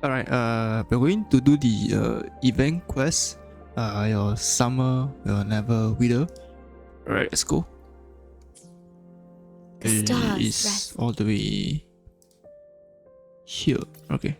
Alright, we're going to do the event quest. Your summer will never wither. Alright, let's go. The stars It's rest. all the way here. Okay.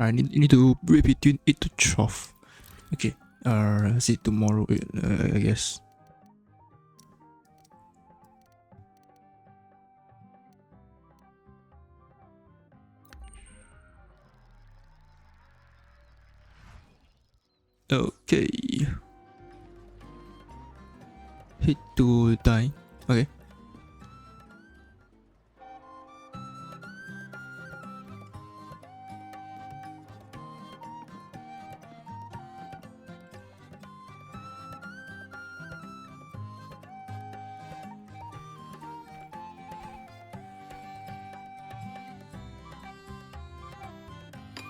I need to break between 8 to 12. Okay. See tomorrow, I guess. Okay. Hit to die. Okay.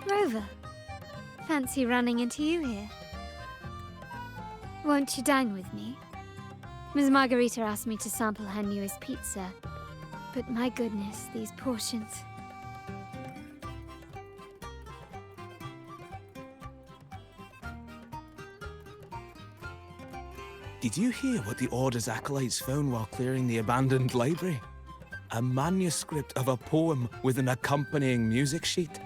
Rover, fancy running into you here. Won't you dine with me? Ms. Margarita asked me to sample her newest pizza, but my goodness, these portions. Did you hear what the Order's acolytes found while clearing the abandoned library? A manuscript of a poem with an accompanying music sheet.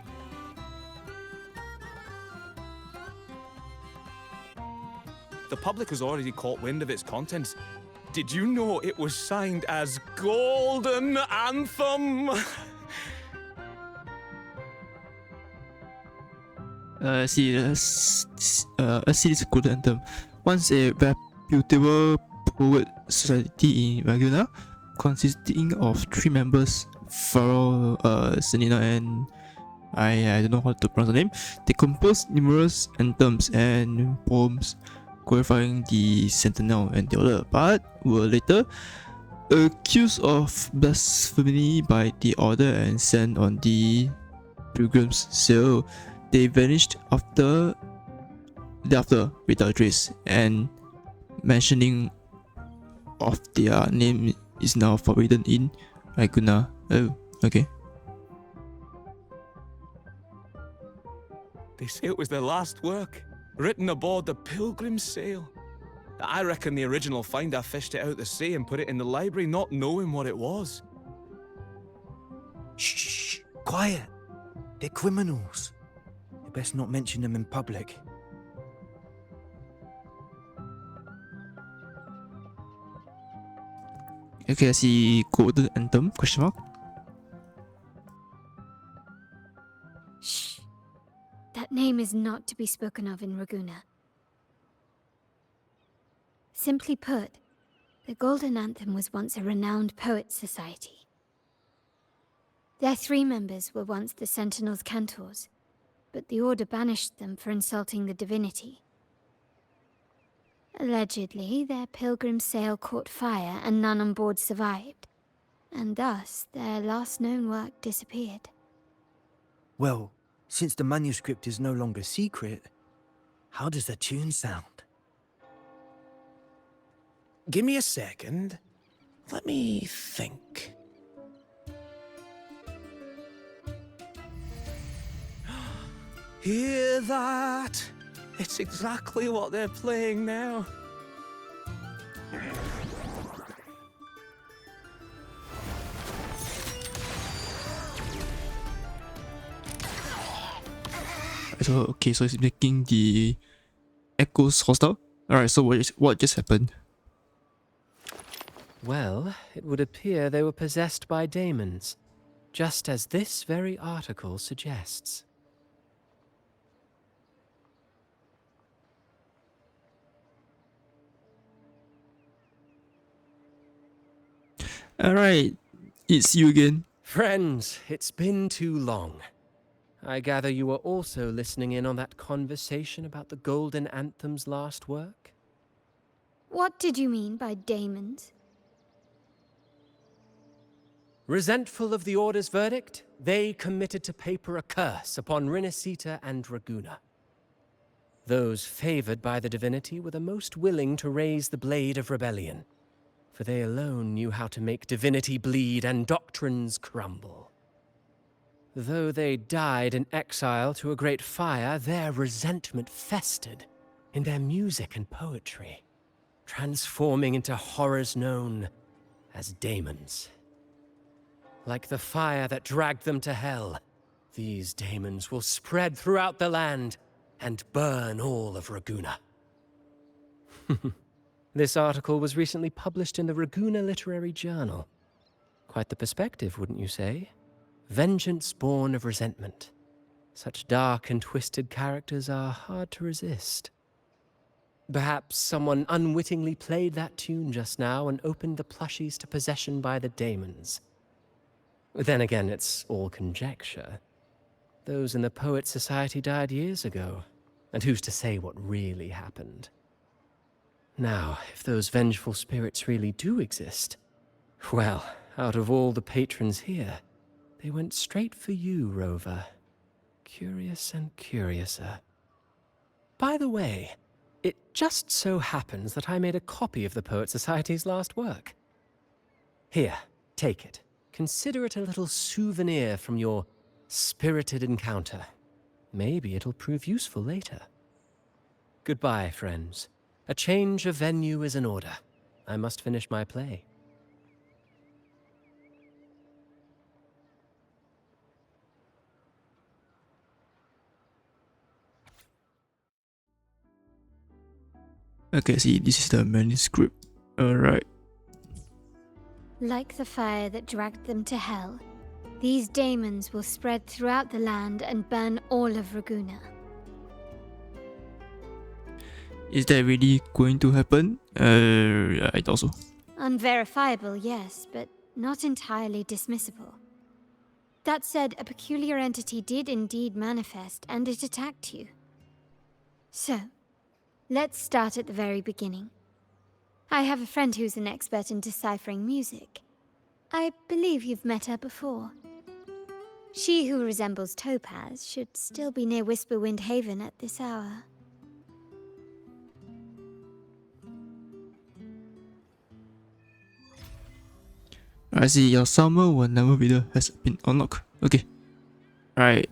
The public has already caught wind of its contents. Did you know it was signed as Golden Anthem? See this good anthem. Once a reputable poet society in Laguna, consisting of 3 members, Farrell, Selena, and I don't know how to pronounce the name. They composed numerous anthems and poems glorifying the Sentinel and the Order, but were later accused of blasphemy by the Order and sent on the Pilgrim's Sale. They vanished thereafter without a trace, and mentioning of their name is now forbidden in Laguna. Oh, okay. They say it was their last work, written aboard the Pilgrim's Sail. I reckon the original finder fished it out the sea and put it in the library, not knowing what it was. Shh, quiet. They're criminals. You best not mention them in public. Okay, I see Golden Anthem, question mark. Shh. That name is not to be spoken of in Raguna. Simply put, the Golden Anthem was once a renowned poets' society. Their 3 members were once the Sentinel's cantors, but the Order banished them for insulting the divinity. Allegedly, their pilgrim sail caught fire and none on board survived, and thus their last known work disappeared. Well, since the manuscript is no longer secret, how does the tune sound? Give me a second. Let me think. Hear that? It's exactly what they're playing now. So okay, so it's making the echoes hostile. Alright, so what just happened? Well, it would appear they were possessed by daemons, just as this very article suggests. Alright, it's you again. Friends, it's been too long. I gather you were also listening in on that conversation about the Golden Anthem's last work? What did you mean by daemons? Resentful of the Order's verdict, they committed to paper a curse upon Rinasita and Raguna. Those favored by the divinity were the most willing to raise the blade of rebellion, for they alone knew how to make divinity bleed and doctrines crumble. Though they died in exile to a great fire, their resentment festered in their music and poetry, transforming into horrors known as daemons. Like the fire that dragged them to hell, these daemons will spread throughout the land and burn all of Raguna. This article was recently published in the Raguna Literary Journal. Quite the perspective, wouldn't you say? Vengeance born of resentment. Such dark and twisted characters are hard to resist. Perhaps someone unwittingly played that tune just now and opened the plushies to possession by the daemons. Then again, it's all conjecture. Those in the Poets' Society died years ago, and who's to say what really happened? Now, if those vengeful spirits really do exist, well, out of all the patrons here, they went straight for you, Rover. Curious and curiouser. By the way, it just so happens that I made a copy of the Poet Society's last work. Here, take it. Consider it a little souvenir from your spirited encounter. Maybe it'll prove useful later. Goodbye, friends. A change of venue is in order. I must finish my play. Okay, see, this is the manuscript. Alright. Like the fire that dragged them to hell, these daemons will spread throughout the land and burn all of Raguna. Is that really going to happen? I doubt so. Unverifiable, yes, but not entirely dismissible. That said, a peculiar entity did indeed manifest, and it attacked you. So, let's start at the very beginning. I have a friend who's an expert in deciphering music. I believe you've met her before. She who resembles Topaz should still be near Whisperwind Haven at this hour. I see your summer one level video has been unlocked. Okay. Alright,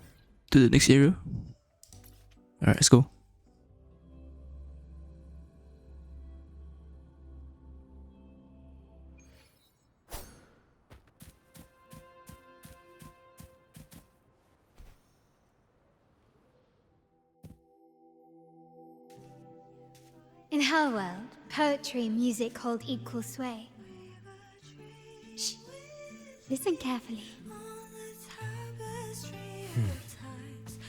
to the next area. Alright, let's go. In her world, poetry and music hold equal sway. Shh. Listen carefully.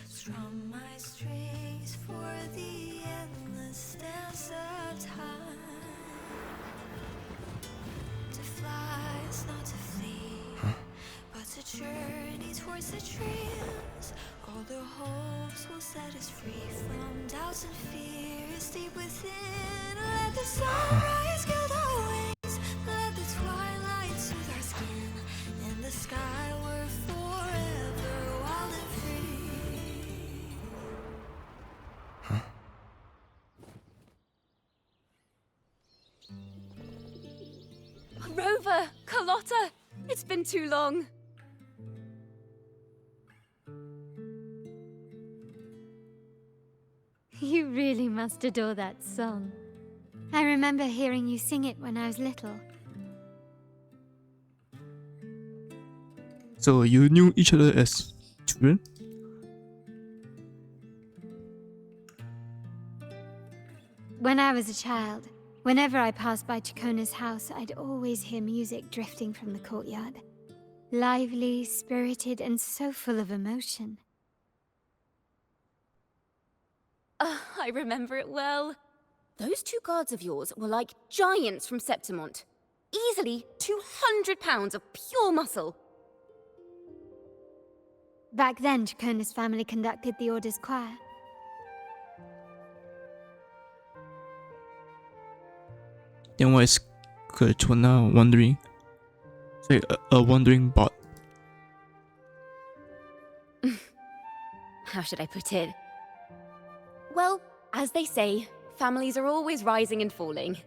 Strum my strings for the endless dance of time. To fly is not to flee, but to journey towards the dreams. All the hopes will set us free from doubts and fears deep within. Let the sunrise gild our wings, let the twilight soothe our skin. In the sky we're forever wild and free. Rover! Carlotta! It's been too long. You really must adore that song. I remember hearing you sing it when I was little. So you knew each other as children? When I was a child, whenever I passed by Chacona's house, I'd always hear music drifting from the courtyard. Lively, spirited, and so full of emotion. I remember it well. Those two guards of yours were like giants from Septimont. Easily 200 pounds of pure muscle. Back then, Chacona's family conducted the Order's choir. Then what is Kachona wandering? Sorry, a wandering bot. How should I put it? Well, as they say, families are always rising and falling.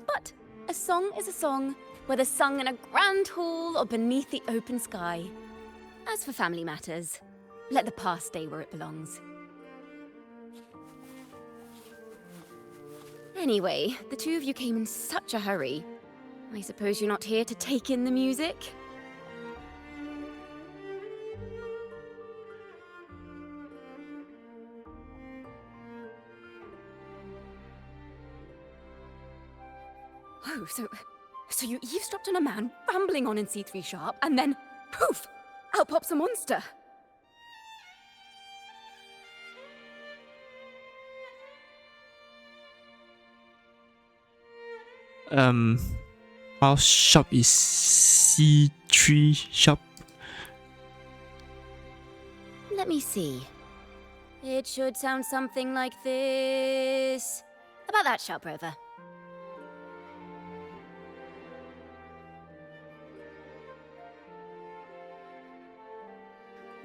But a song is a song, whether sung in a grand hall or beneath the open sky. As for family matters, let the past stay where it belongs. Anyway, the two of you came in such a hurry. I suppose you're not here to take in the music? Oh, so you eavesdropped on a man rambling on in C3 Sharp, and then, poof, out pops a monster. How sharp is C3 sharp? Let me see. It should sound something like this. About that, sharp rover.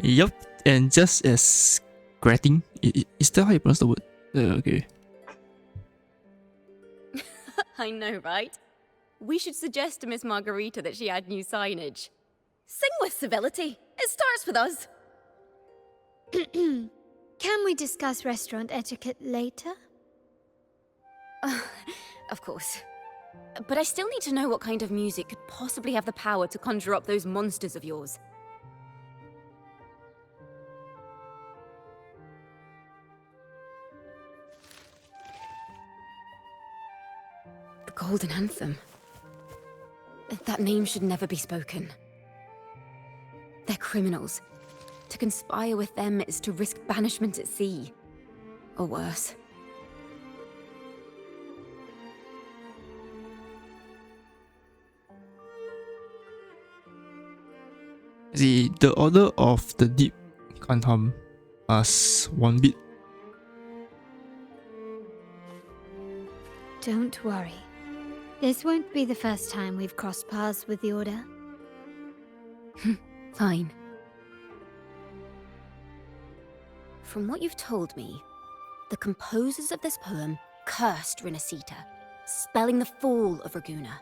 Yup, and just as grating. Is that how you pronounce the word? Okay. I know, right? We should suggest to Miss Margarita that she add new signage. Sing with civility. It starts with us. Can we discuss restaurant etiquette later? Of course. But I still need to know what kind of music could possibly have the power to conjure up those monsters of yours. The Golden Anthem. That name should never be spoken. They're criminals. To conspire with them is to risk banishment at sea. Or worse. The Order of the Deep can't harm us one bit. Don't worry. This won't be the first time we've crossed paths with the Order. Fine. From what you've told me, the composers of this poem cursed Rinasita, spelling the fall of Raguna.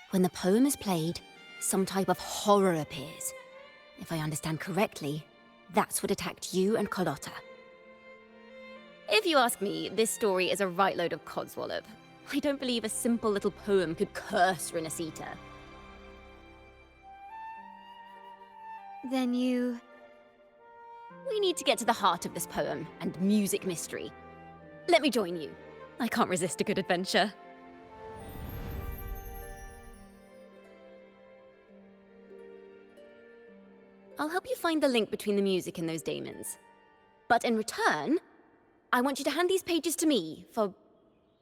When the poem is played, some type of horror appears. If I understand correctly, that's what attacked you and Carlotta. If you ask me, this story is a right load of codswallop. I don't believe a simple little poem could curse Rinasita. Then you... We need to get to the heart of this poem and music mystery. Let me join you. I can't resist a good adventure. I'll help you find the link between the music and those daemons. But in return, I want you to hand these pages to me for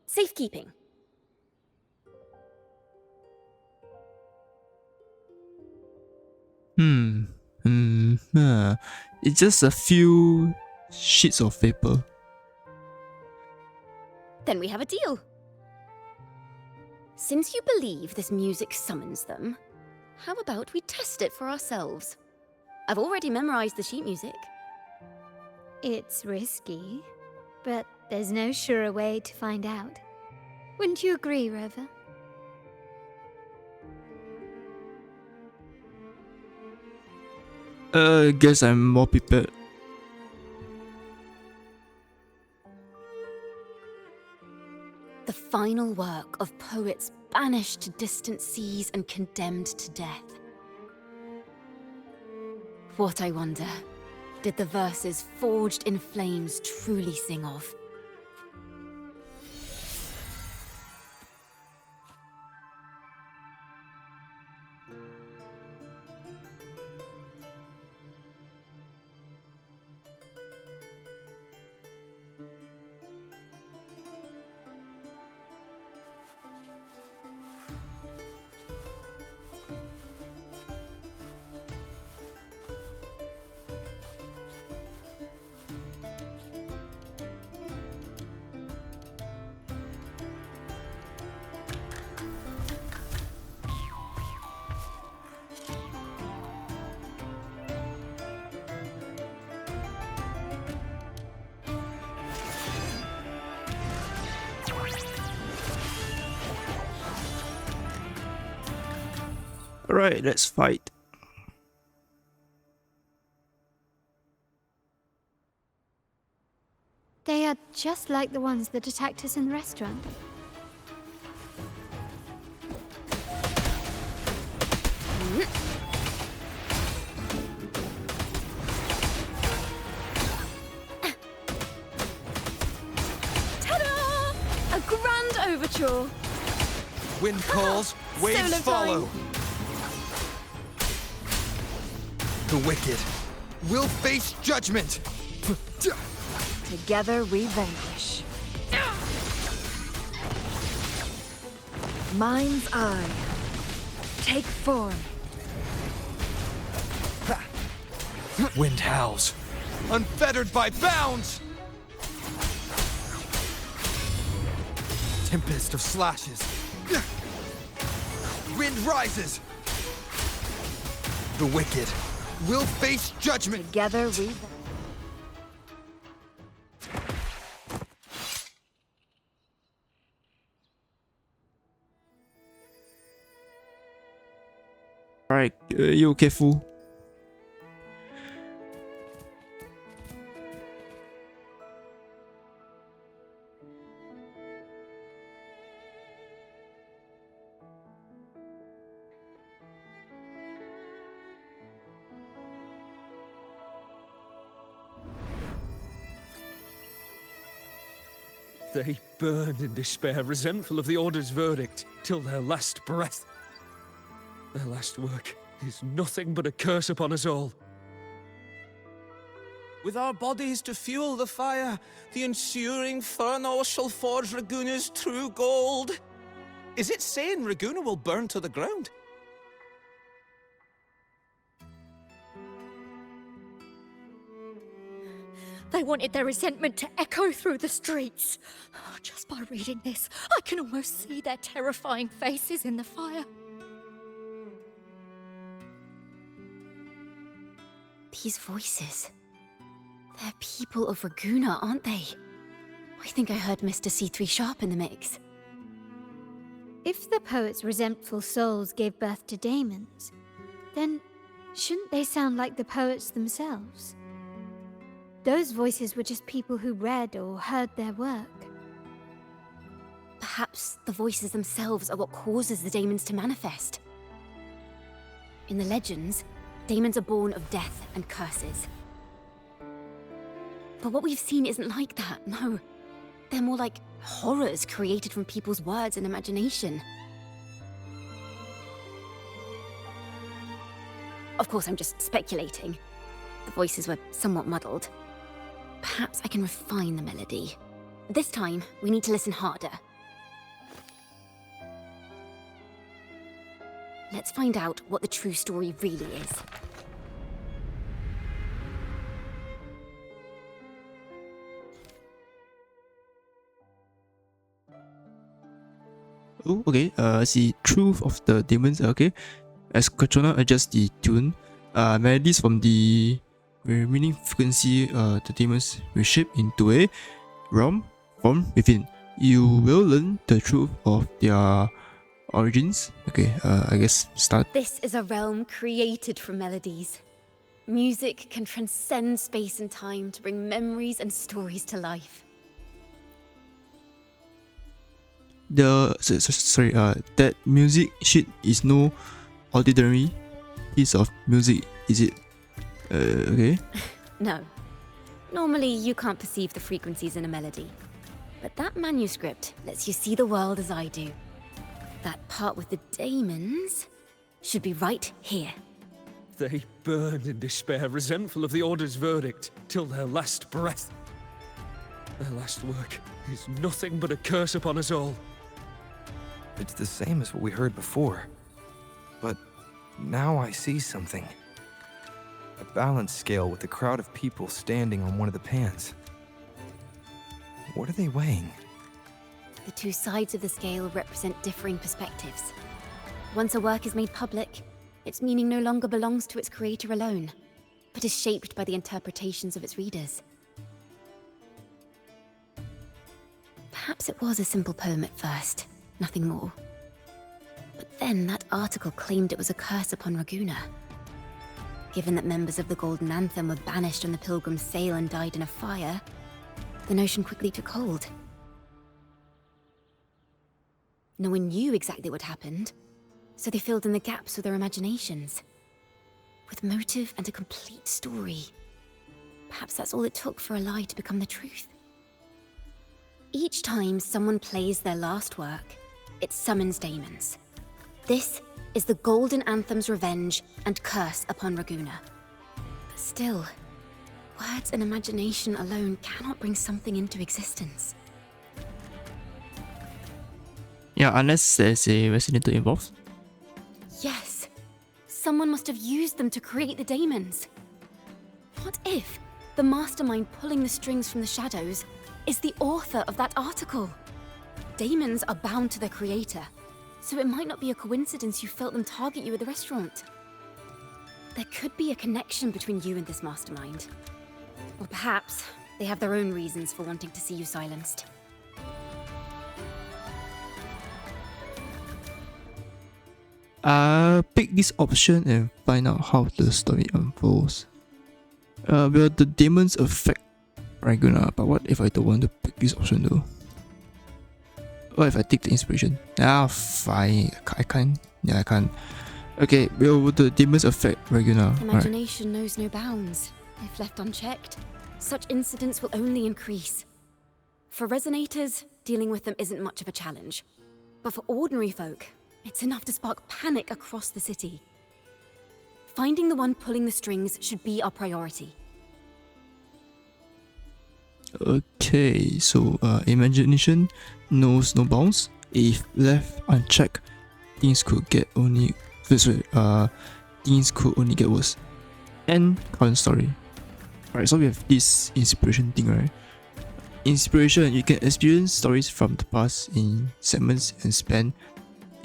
safekeeping. It's just a few sheets of paper. Then we have a deal. Since you believe this music summons them, how about we test it for ourselves? I've already memorized the sheet music. It's risky, but there's no surer way to find out. Wouldn't you agree, Rover? Guess I'm more prepared. The final work of poets banished to distant seas and condemned to death. What, I wonder, did the verses forged in flames truly sing of? Alright, let's fight. They are just like the ones that attacked us in the restaurant. Ta-da! A grand overture! Wind calls, waves Solo follow. time. The wicked will face judgment. Together we vanquish. Mind's eye. Take form. Wind howls, unfettered by bounds. Tempest of slashes. Wind rises. The wicked will face judgment. Together we Alright, you careful. They burned in despair, resentful of the Order's verdict, till their last breath. Their last work is nothing but a curse upon us all. With our bodies to fuel the fire, the ensuing furnace shall forge Raguna's true gold. Is it saying Raguna will burn to the ground? They wanted their resentment to echo through the streets. Just by reading this, I can almost see their terrifying faces in the fire. These voices. They're people of Raguna, aren't they? I think I heard Mr. C3 Sharp in the mix. If the poet's resentful souls gave birth to daemons, then shouldn't they sound like the poets themselves? Those voices were just people who read or heard their work. Perhaps the voices themselves are what causes the daemons to manifest. In the legends, daemons are born of death and curses. But what we've seen isn't like that, no. They're more like horrors created from people's words and imagination. Of course, I'm just speculating. The voices were somewhat muddled. Perhaps I can refine the melody. This time, we need to listen harder. Let's find out what the true story really is. Oh, okay. The truth of the demons. Okay, as Katrona adjusts the tune, melodies from the remaining frequency, the demons will shape into a realm from within. You will learn the truth of their origins. Okay, I guess start. This is a realm created from melodies. Music can transcend space and time to bring memories and stories to life. That music sheet is no ordinary piece of music, is it? Okay. No. Normally, you can't perceive the frequencies in a melody. But that manuscript lets you see the world as I do. That part with the daemons should be right here. They burned in despair, resentful of the Order's verdict, till their last breath. Their last work is nothing but a curse upon us all. It's the same as what we heard before. But now I see something. A balance scale with a crowd of people standing on one of the pans. What are they weighing? The two sides of the scale represent differing perspectives. Once a work is made public, its meaning no longer belongs to its creator alone, but is shaped by the interpretations of its readers. Perhaps it was a simple poem at first, nothing more. But then that article claimed it was a curse upon Raguna. Given that members of the Golden Anthem were banished on the Pilgrim's sail and died in a fire, the notion quickly took hold. No one knew exactly what happened, so they filled in the gaps with their imaginations. With motive and a complete story. Perhaps that's all it took for a lie to become the truth. Each time someone plays their last work, it summons daemons. This is the Golden Anthem's revenge and curse upon Raguna. But still, words and imagination alone cannot bring something into existence. Yeah, unless there's a resonator involved. Yes, someone must have used them to create the daemons. What if the mastermind pulling the strings from the shadows is the author of that article? Daemons are bound to their creator, so it might not be a coincidence you felt them target you at the restaurant. There could be a connection between you and this mastermind. Or perhaps they have their own reasons for wanting to see you silenced. Pick this option and find out how the story unfolds. Will the demons affect Raguna? But what if I don't want to pick this option though? What if I take the inspiration? Fine. I can't. Yeah, I can't. Okay, will the demons affect Raguna? Imagination knows no bounds. If left unchecked, such incidents will only increase. For resonators, dealing with them isn't much of a challenge. But for ordinary folk, it's enough to spark panic across the city. Finding the one pulling the strings should be our priority. Okay, so imagination knows no bounds. If left unchecked, things could only get worse. And current story. Alright, so we have this inspiration thing, right? Inspiration, you can experience stories from the past in segments and spend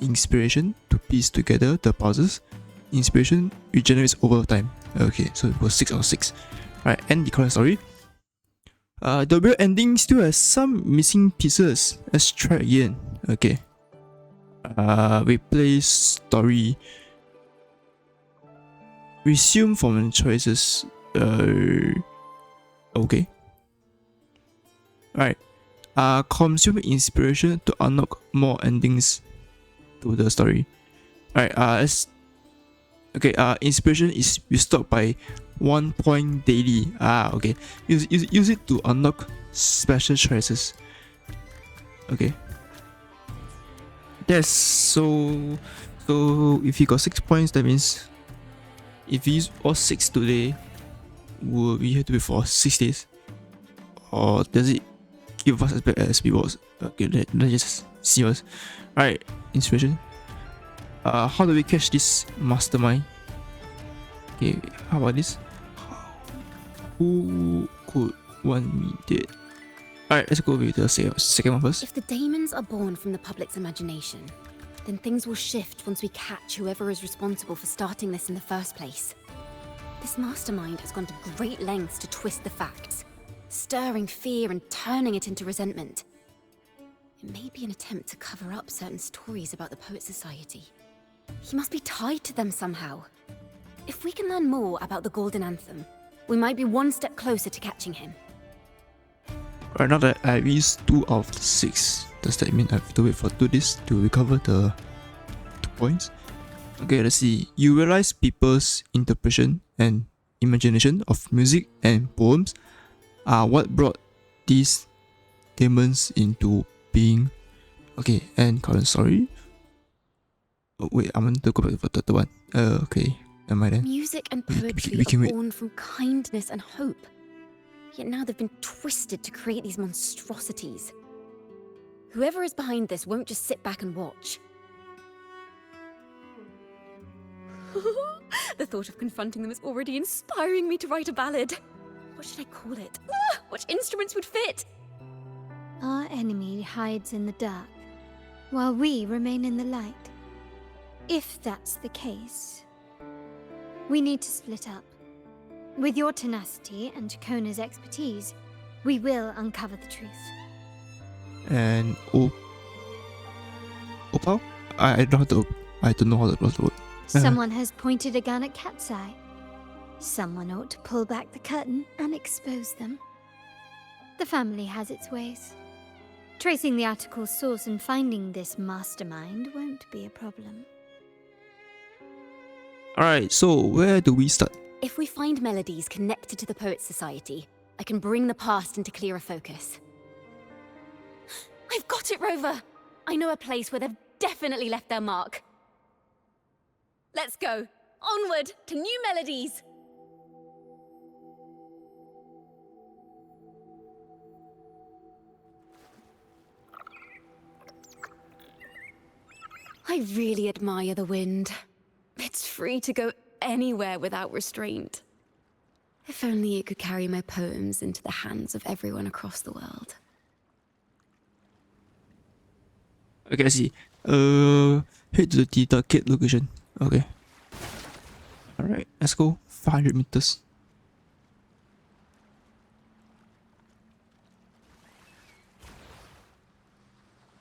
inspiration to piece together the puzzles. Inspiration regenerates over time. Okay, so it was 6 out of 6. Right, and the current story. The real ending still has some missing pieces. Let's try again. Okay. Replace story. Resume from choices. Okay. Right. Consume inspiration to unlock more endings to the story. Alright, inspiration is restored by 1 point daily. Okay. Use it to unlock special choices. Okay. Yes, so if you got 6 points, that means if you use all 6 today, will we have to wait for 6 days? Or does it give us as back as rewards? Okay, let's just see us. Alright, inspiration. How do we catch this mastermind? Okay, how about this? Who could want me dead? Alright, let's go with the second one first. If the daemons are born from the public's imagination, then things will shift once we catch whoever is responsible for starting this in the first place. This mastermind has gone to great lengths to twist the facts, stirring fear and turning it into resentment. It may be an attempt to cover up certain stories about the Poet Society. He must be tied to them somehow. If we can learn more about the Golden Anthem, we might be one step closer to catching him. Right now that I've used 2 out of 6, does that mean I have to wait for 2 days to recover the 2 points? Okay, let's see. You realize people's interpretation and imagination of music and poems are what brought these demons into being. Okay, and current story. Oh, wait, I want to go back to the third one. Okay, am I then? Music and We poetry can are wait. born from kindness and hope. Yet now they've been twisted to create these monstrosities. Whoever is behind this won't just sit back and watch. The thought of confronting them is already inspiring me to write a ballad. What should I call it? Which instruments would fit? Our enemy hides in the dark, while we remain in the light. If that's the case, we need to split up. With your tenacity and Kona's expertise, we will uncover the truth. And Opal? I don't know how to pronounce the word. Someone has pointed a gun at Cat's Eye. Someone ought to pull back the curtain and expose them. The family has its ways. Tracing the article's source and finding this mastermind won't be a problem. Alright, so where do we start? If we find melodies connected to the Poets Society, I can bring the past into clearer focus. I've got it, Rover! I know a place where they've definitely left their mark. Let's go! Onward to new melodies! I really admire the wind. It's free to go anywhere without restraint. If only it could carry my poems into the hands of everyone across the world. Okay, I see. Head to the target location. Okay. Alright, let's go. 500 meters.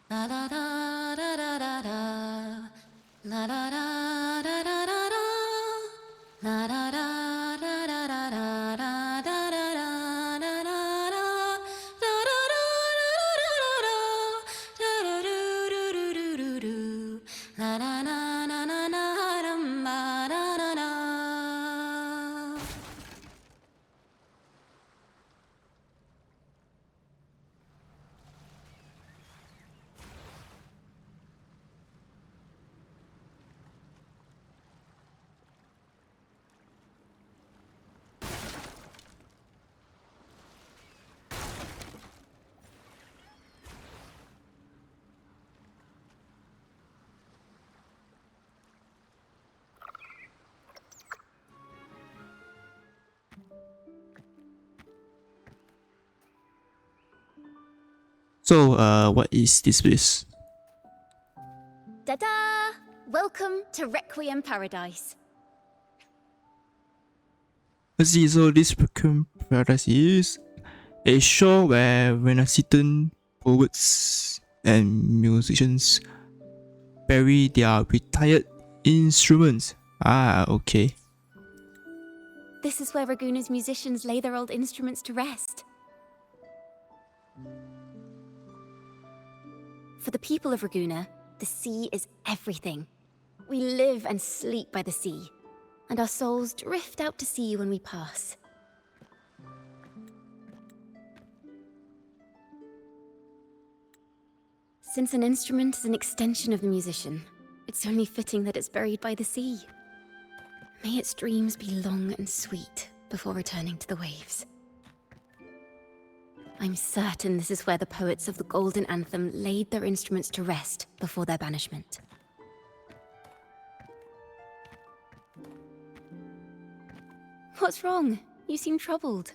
La da da da da da da. La da da da da da da. La da da da da da da da da da da da da da. Da da da da da da da da. Da da do do do do do do. La na na na na na dum ba da da da. So, what is this place? Da-da! Welcome to Requiem Paradise. Let's see, so this Requiem Paradise is a show where Renaissance poets and musicians bury their retired instruments. Ah, okay. This is where Raguna's musicians lay their old instruments to rest. For the people of Raguna, the sea is everything. We live and sleep by the sea, and our souls drift out to sea when we pass. Since an instrument is an extension of the musician, it's only fitting that it's buried by the sea. May its dreams be long and sweet before returning to the waves. I'm certain this is where the poets of the Golden Anthem laid their instruments to rest before their banishment. What's wrong? You seem troubled.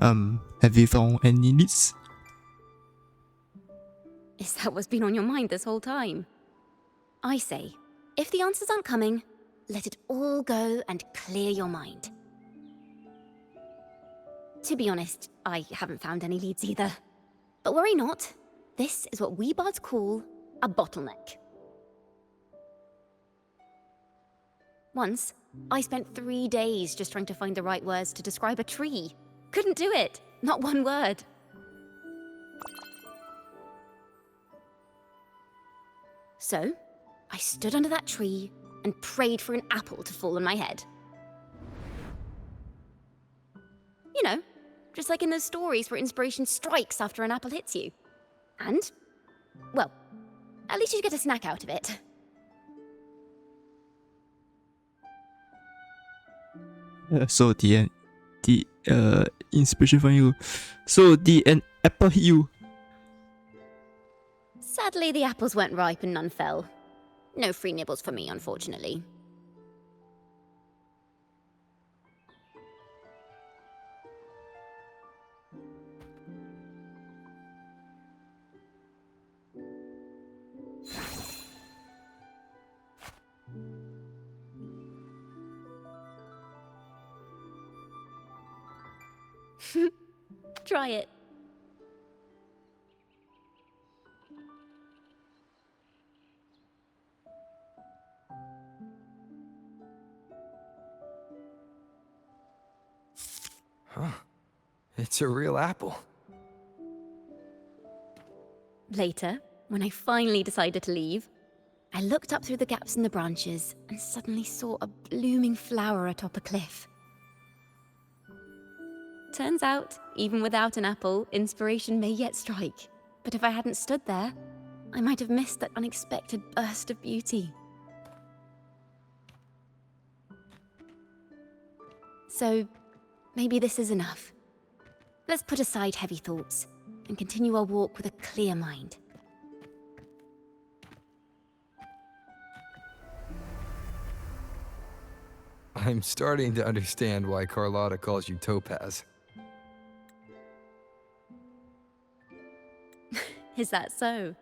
Have you found any leads? Is that what's been on your mind this whole time? I say, if the answers aren't coming, let it all go and clear your mind. To be honest, I haven't found any leads either. But worry not. This is what we bards call a bottleneck. Once, I spent 3 days just trying to find the right words to describe a tree. Couldn't do it. Not one word. So, I stood under that tree and prayed for an apple to fall on my head. You know, just like in those stories where inspiration strikes after an apple hits you. And, well, at least you get a snack out of it. So the inspiration from you. So an apple hit you. Sadly, the apples weren't ripe and none fell. No free nibbles for me, unfortunately. Try it. Huh. It's a real apple. Later, when I finally decided to leave, I looked up through the gaps in the branches and suddenly saw a blooming flower atop a cliff. Turns out, even without an apple, inspiration may yet strike. But if I hadn't stood there, I might have missed that unexpected burst of beauty. So, maybe this is enough. Let's put aside heavy thoughts and continue our walk with a clear mind. I'm starting to understand why Carlotta calls you Topaz. Is that so?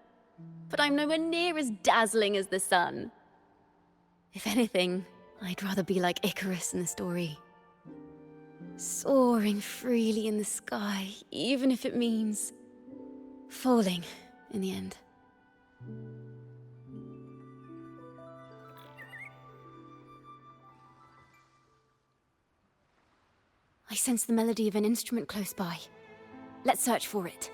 But I'm nowhere near as dazzling as the sun. If anything, I'd rather be like Icarus in the story. Soaring freely in the sky, even if it means falling in the end. I sense the melody of an instrument close by. Let's search for it.